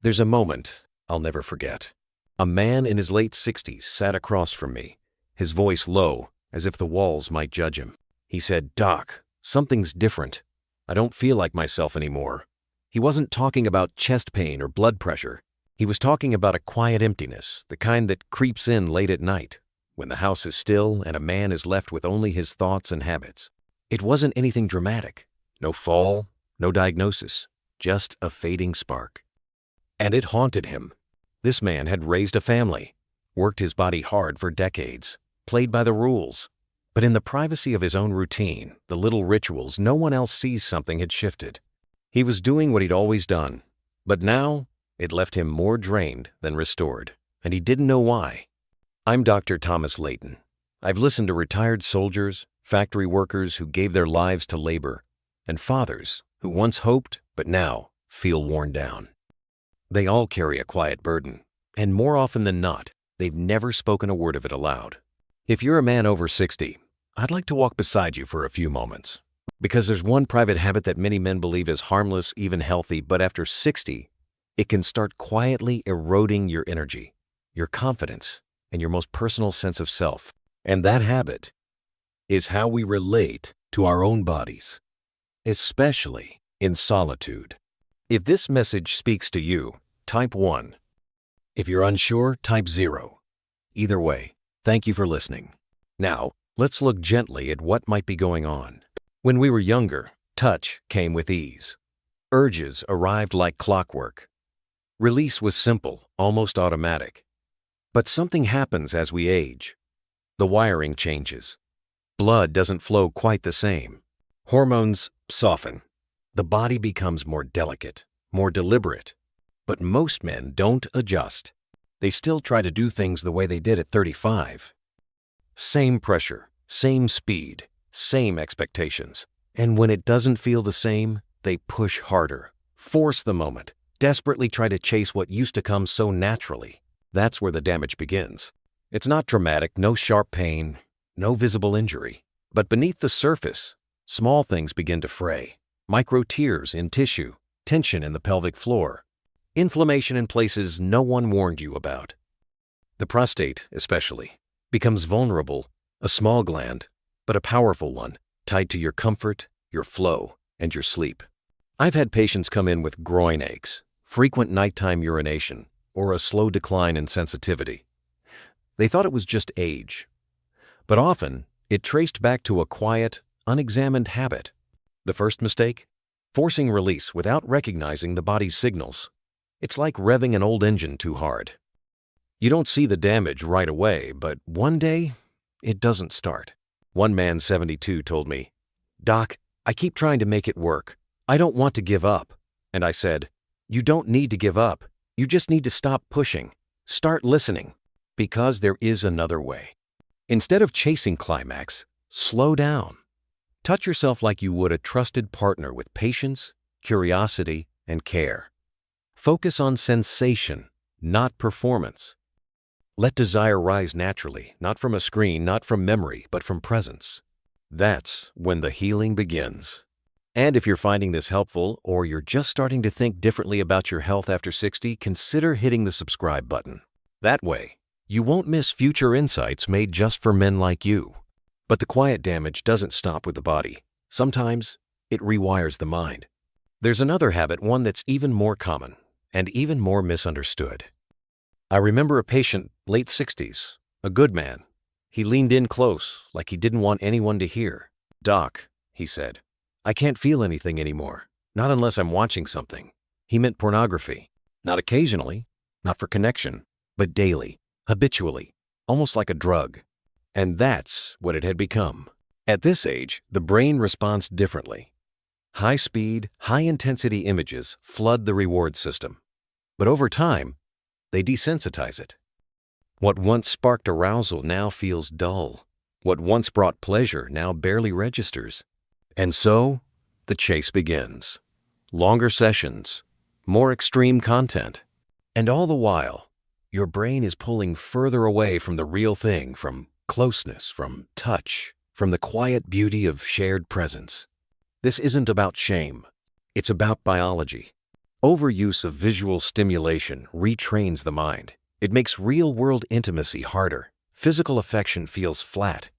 There's a moment I'll never forget. A man in his late 60s sat across from me, his voice low, as if the walls might judge him. He said, "Doc, something's different. I don't feel like myself anymore." He wasn't talking about chest pain or blood pressure. He was talking about a quiet emptiness, the kind that creeps in late at night, when the house is still and a man is left with only his thoughts and habits. It wasn't anything dramatic. No fall, no diagnosis, just a fading spark. And it haunted him. This man had raised a family, worked his body hard for decades, played by the rules. But in the privacy of his own routine, the little rituals, no one else sees something had shifted. He was doing what he'd always done, but now it left him more drained than restored, and he didn't know why. I'm Dr. Thomas Leighton. I've listened to retired soldiers, factory workers who gave their lives to labor, and fathers who once hoped but now feel worn down. They all carry a quiet burden, and more often than not, they've never spoken a word of it aloud. If you're a man over 60, I'd like to walk beside you for a few moments, because there's one private habit that many men believe is harmless, even healthy, but after 60, it can start quietly eroding your energy, your confidence, and your most personal sense of self. And that habit is how we relate to our own bodies, especially in solitude. If this message speaks to you, type 1. If you're unsure, type 0. Either way, thank you for listening. Now, let's look gently at what might be going on. When we were younger, touch came with ease. Urges arrived like clockwork. Release was simple, almost automatic. But something happens as we age. The wiring changes. Blood doesn't flow quite the same. Hormones soften. The body becomes more delicate, more deliberate. But most men don't adjust. They still try to do things the way they did at 35. Same pressure, same speed, same expectations. And when it doesn't feel the same, they push harder, force the moment, desperately try to chase what used to come so naturally. That's where the damage begins. It's not dramatic, no sharp pain, no visible injury. But beneath the surface, small things begin to fray. Micro tears in tissue, tension in the pelvic floor, inflammation in places no one warned you about. The prostate, especially, becomes vulnerable, a small gland, but a powerful one, tied to your comfort, your flow, and your sleep. I've had patients come in with groin aches, frequent nighttime urination, or a slow decline in sensitivity. They thought it was just age, but often it traced back to a quiet, unexamined habit. The first mistake? Forcing release without recognizing the body's signals. It's like revving an old engine too hard. You don't see the damage right away, but one day, it doesn't start. One man, 72, told me, "Doc, I keep trying to make it work. I don't want to give up." And I said, "You don't need to give up. You just need to stop pushing. Start listening, because there is another way." Instead of chasing climax, slow down. Touch yourself like you would a trusted partner with patience, curiosity, and care. Focus on sensation, not performance. Let desire rise naturally, not from a screen, not from memory, but from presence. That's when the healing begins. And if you're finding this helpful, or you're just starting to think differently about your health after 60, consider hitting the subscribe button. That way, you won't miss future insights made just for men like you. But the quiet damage doesn't stop with the body. Sometimes, it rewires the mind. There's another habit, one that's even more common and even more misunderstood. I remember a patient, late 60s, a good man. He leaned in close, like he didn't want anyone to hear. "Doc," he said, "I can't feel anything anymore, not unless I'm watching something." He meant pornography. Not occasionally, not for connection, but daily, habitually, almost like a drug. And that's what it had become. At this age, the brain responds differently. High-speed, high-intensity images flood the reward system. But over time, they desensitize it. What once sparked arousal now feels dull. What once brought pleasure now barely registers. And so, the chase begins. Longer sessions, more extreme content. And all the while, your brain is pulling further away from the real thing, from closeness, from touch, from the quiet beauty of shared presence. This isn't about shame. It's about biology. Overuse of visual stimulation retrains the mind. It makes real-world intimacy harder. Physical affection feels flat.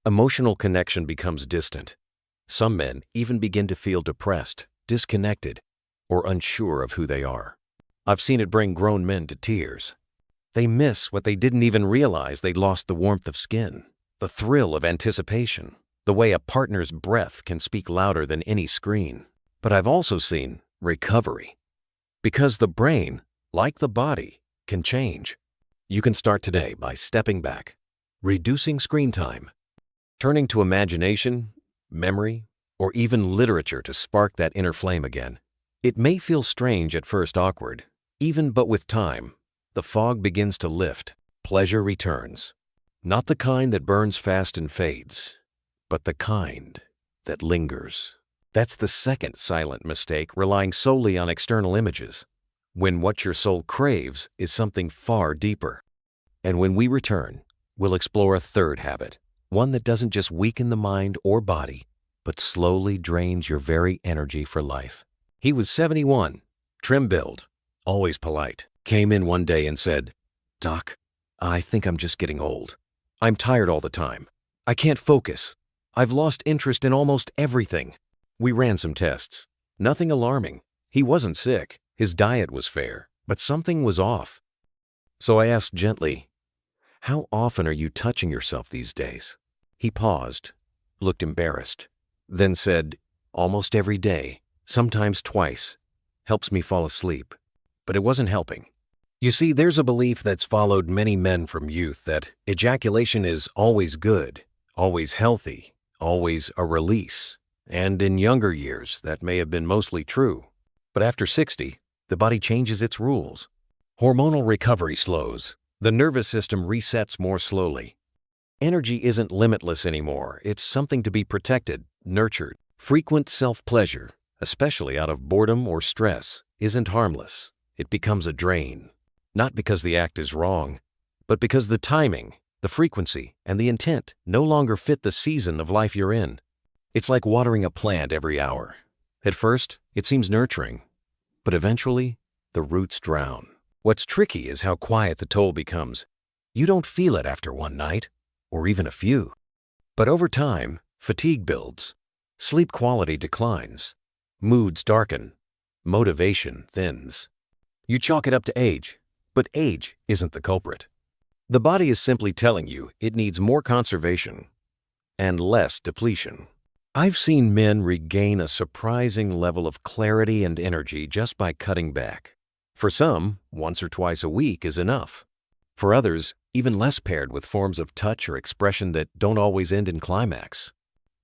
Emotional connection becomes distant. Some men even begin to feel depressed, disconnected, or unsure of who they are. I've seen it bring grown men to tears. They miss what they didn't even realize they'd lost: the warmth of skin, the thrill of anticipation, the way a partner's breath can speak louder than any screen. But I've also seen recovery. Because the brain, like the body, can change. You can start today by stepping back, reducing screen time, turning to imagination, memory, or even literature to spark that inner flame again. It may feel strange at first, awkward, but with time, the fog begins to lift. Pleasure returns. Not the kind that burns fast and fades, but the kind that lingers. That's the second silent mistake: relying solely on external images, when what your soul craves is something far deeper. And when we return, we'll explore a third habit, one that doesn't just weaken the mind or body, but slowly drains your very energy for life. He was 71, trim build, always polite. Came in one day and said, "Doc, I think I'm just getting old. I'm tired all the time. I can't focus. I've lost interest in almost everything." We ran some tests. Nothing alarming. He wasn't sick. His diet was fair, but something was off. So I asked gently, "How often are you touching yourself these days?" He paused, looked embarrassed, then said, "Almost every day, sometimes twice. Helps me fall asleep." But it wasn't helping. You see, there's a belief that's followed many men from youth that ejaculation is always good, always healthy, always a release. And in younger years, that may have been mostly true. But after 60, the body changes its rules. Hormonal recovery slows. The nervous system resets more slowly. Energy isn't limitless anymore. It's something to be protected, nurtured. Frequent self-pleasure, especially out of boredom or stress, isn't harmless. It becomes a drain. Not because the act is wrong, but because the timing, the frequency, and the intent no longer fit the season of life you're in. It's like watering a plant every hour. At first, it seems nurturing, but eventually, the roots drown. What's tricky is how quiet the toll becomes. You don't feel it after one night, or even a few. But over time, fatigue builds, sleep quality declines, moods darken, motivation thins. You chalk it up to age, but age isn't the culprit. The body is simply telling you it needs more conservation and less depletion. I've seen men regain a surprising level of clarity and energy just by cutting back. For some, once or twice a week is enough. For others, even less, paired with forms of touch or expression that don't always end in climax.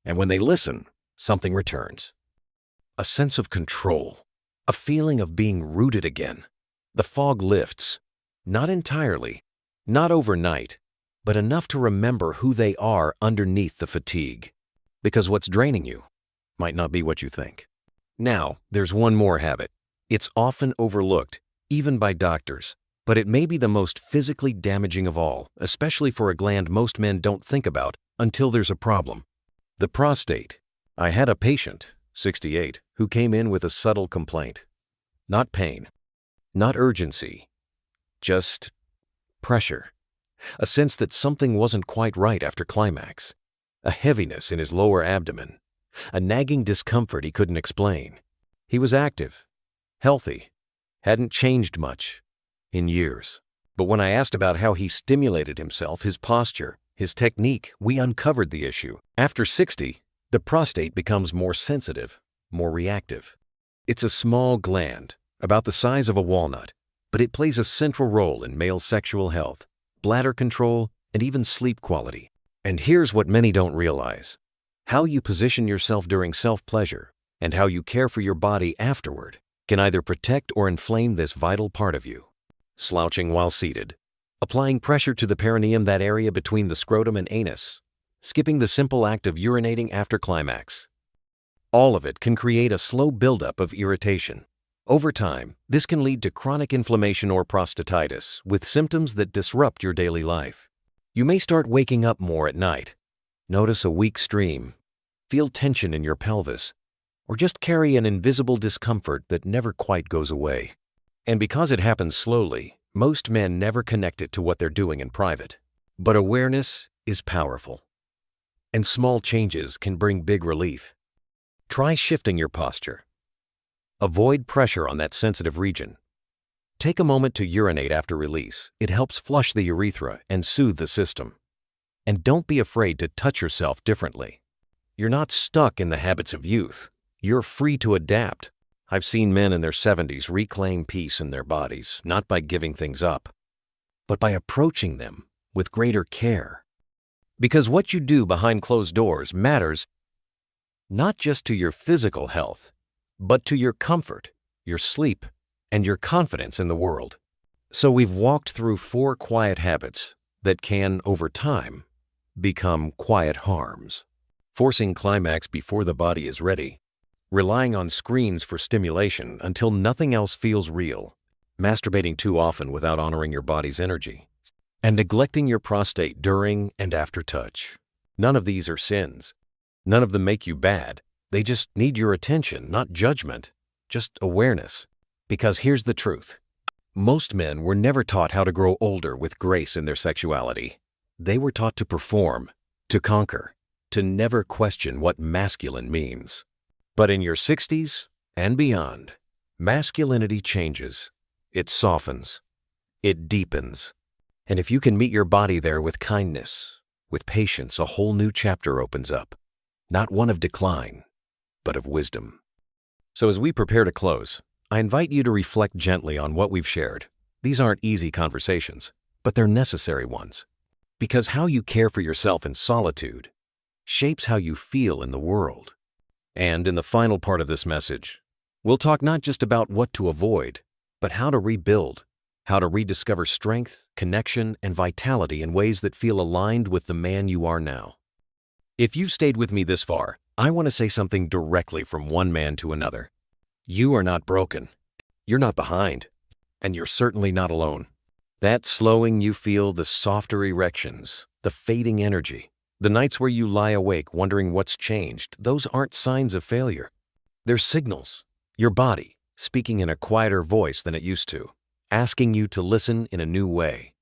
And when they listen, something returns. A sense of control, a feeling of being rooted again. The fog lifts, not entirely, not overnight, but enough to remember who they are underneath the fatigue. Because what's draining you might not be what you think. Now, there's one more habit. It's often overlooked, even by doctors, but it may be the most physically damaging of all, especially for a gland most men don't think about until there's a problem. The prostate. I had a patient, 68, who came in with a subtle complaint. Not pain, not urgency, just pressure. A sense that something wasn't quite right after climax. A heaviness in his lower abdomen. A nagging discomfort he couldn't explain. He was active, healthy, hadn't changed much in years. But when I asked about how he stimulated himself, his posture, his technique, we uncovered the issue. After 60, the prostate becomes more sensitive, more reactive. It's a small gland, about the size of a walnut, but it plays a central role in male sexual health, bladder control, and even sleep quality. And here's what many don't realize. How you position yourself during self-pleasure and how you care for your body afterward can either protect or inflame this vital part of you. Slouching while seated, applying pressure to the perineum, that area between the scrotum and anus, skipping the simple act of urinating after climax. All of it can create a slow buildup of irritation. Over time, this can lead to chronic inflammation or prostatitis with symptoms that disrupt your daily life. You may start waking up more at night, notice a weak stream, feel tension in your pelvis, or just carry an invisible discomfort that never quite goes away. And because it happens slowly, most men never connect it to what they're doing in private. But awareness is powerful, and small changes can bring big relief. Try shifting your posture. Avoid pressure on that sensitive region. Take a moment to urinate after release. It helps flush the urethra and soothe the system. And don't be afraid to touch yourself differently. You're not stuck in the habits of youth. You're free to adapt. I've seen men in their 70s reclaim peace in their bodies, not by giving things up, but by approaching them with greater care. Because what you do behind closed doors matters not just to your physical health, but to your comfort, your sleep, and your confidence in the world. So we've walked through 4 quiet habits that can, over time, become quiet harms. Forcing climax before the body is ready. Relying on screens for stimulation until nothing else feels real. Masturbating too often without honoring your body's energy. And neglecting your prostate during and after touch. None of these are sins. None of them make you bad. They just need your attention, not judgment, just awareness. Because here's the truth. Most men were never taught how to grow older with grace in their sexuality. They were taught to perform, to conquer, to never question what masculine means. But in your 60s and beyond, masculinity changes. It softens. It deepens. And if you can meet your body there with kindness, with patience, a whole new chapter opens up. Not one of decline, but of wisdom. So as we prepare to close, I invite you to reflect gently on what we've shared. These aren't easy conversations, but they're necessary ones. Because how you care for yourself in solitude shapes how you feel in the world. And in the final part of this message, we'll talk not just about what to avoid, but how to rebuild, how to rediscover strength, connection, and vitality in ways that feel aligned with the man you are now. If you've stayed with me this far, I want to say something directly from one man to another. You are not broken. You're not behind. And you're certainly not alone. That slowing you feel, the softer erections, the fading energy, the nights where you lie awake wondering what's changed, those aren't signs of failure. They're signals. Your body, speaking in a quieter voice than it used to, asking you to listen in a new way.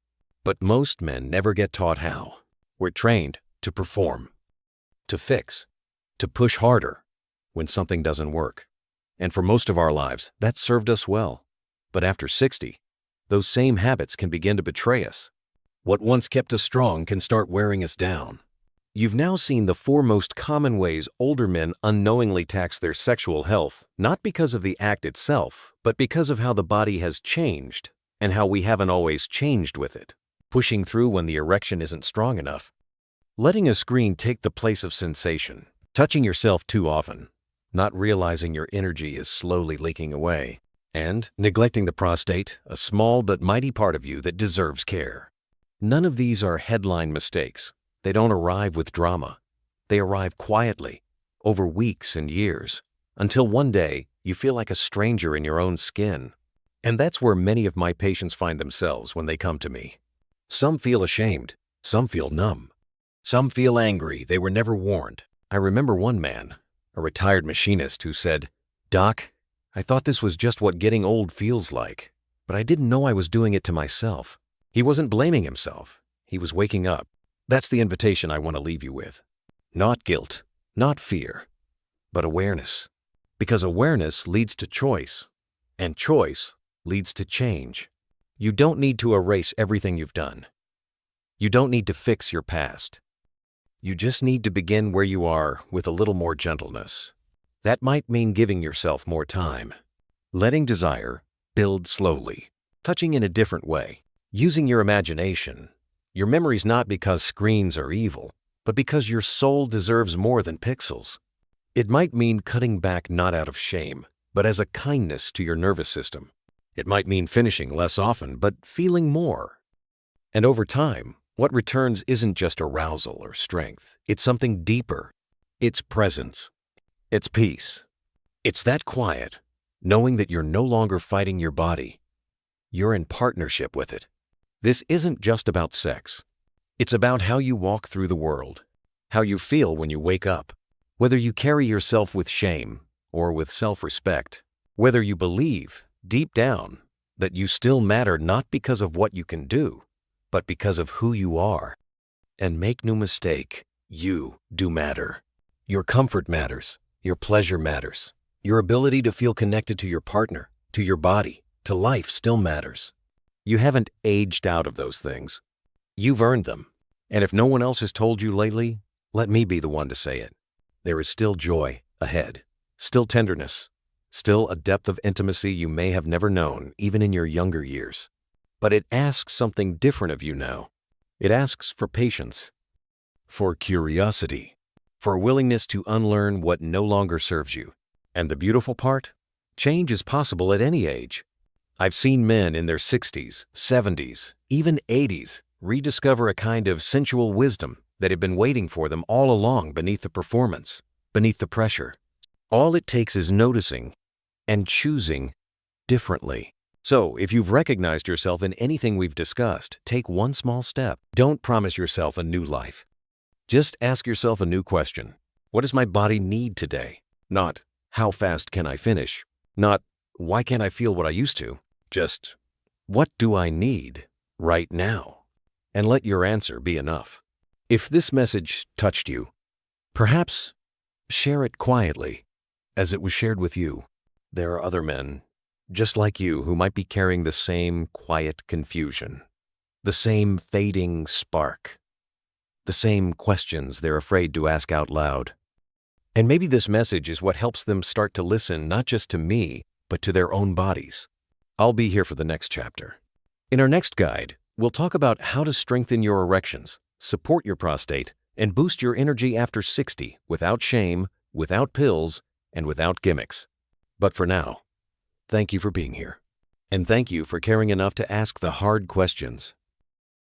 But most men never get taught how. We're trained to perform, to fix, to push harder when something doesn't work. And for most of our lives, that served us well. But after 60, those same habits can begin to betray us. What once kept us strong can start wearing us down. You've now seen the 4 most common ways older men unknowingly tax their sexual health, not because of the act itself, but because of how the body has changed and how we haven't always changed with it. Pushing through when the erection isn't strong enough. Letting a screen take the place of sensation. Touching yourself too often. Not realizing your energy is slowly leaking away. And neglecting the prostate, a small but mighty part of you that deserves care. None of these are headline mistakes. They don't arrive with drama. They arrive quietly, over weeks and years, until one day you feel like a stranger in your own skin. And that's where many of my patients find themselves when they come to me. Some feel ashamed. Some feel numb. Some feel angry they were never warned. I remember one man, a retired machinist, who said, "Doc, I thought this was just what getting old feels like, but I didn't know I was doing it to myself." He wasn't blaming himself. He was waking up. That's the invitation I want to leave you with. Not guilt, not fear, but awareness. Because awareness leads to choice, and choice leads to change. You don't need to erase everything you've done. You don't need to fix your past. You just need to begin where you are with a little more gentleness. That might mean giving yourself more time. Letting desire build slowly. Touching in a different way. Using your imagination. Your memories not because screens are evil, but because your soul deserves more than pixels. It might mean cutting back not out of shame, but as a kindness to your nervous system. It might mean finishing less often, but feeling more. And over time, what returns isn't just arousal or strength. It's something deeper. It's presence. It's peace. It's that quiet, knowing that you're no longer fighting your body. You're in partnership with it. This isn't just about sex. It's about how you walk through the world, how you feel when you wake up, whether you carry yourself with shame or with self-respect. Whether you believe, deep down, that you still matter not because of what you can do, but because of who you are. And make no mistake, you do matter. Your comfort matters. Your pleasure matters. Your ability to feel connected to your partner, to your body, to life still matters. You haven't aged out of those things. You've earned them. And if no one else has told you lately, let me be the one to say it. There is still joy ahead, still tenderness, still a depth of intimacy you may have never known, even in your younger years. But it asks something different of you now. It asks for patience, for curiosity, for a willingness to unlearn what no longer serves you. And the beautiful part? Change is possible at any age. I've seen men in their 60s, 70s, even 80s rediscover a kind of sensual wisdom that had been waiting for them all along beneath the performance, beneath the pressure. All it takes is noticing and choosing differently. So, if you've recognized yourself in anything we've discussed, take one small step. Don't promise yourself a new life. Just ask yourself a new question. What does my body need today? Not, how fast can I finish? Not, why can't I feel what I used to? Just, what do I need right now? And let your answer be enough. If this message touched you, perhaps share it quietly, as it was shared with you. There are other men, just like you, who might be carrying the same quiet confusion, the same fading spark, the same questions they're afraid to ask out loud. And maybe this message is what helps them start to listen not just to me, but to their own bodies. I'll be here for the next chapter. In our next guide, we'll talk about how to strengthen your erections, support your prostate, and boost your energy after 60 without shame, without pills, and without gimmicks. But for now, thank you for being here. And thank you for caring enough to ask the hard questions.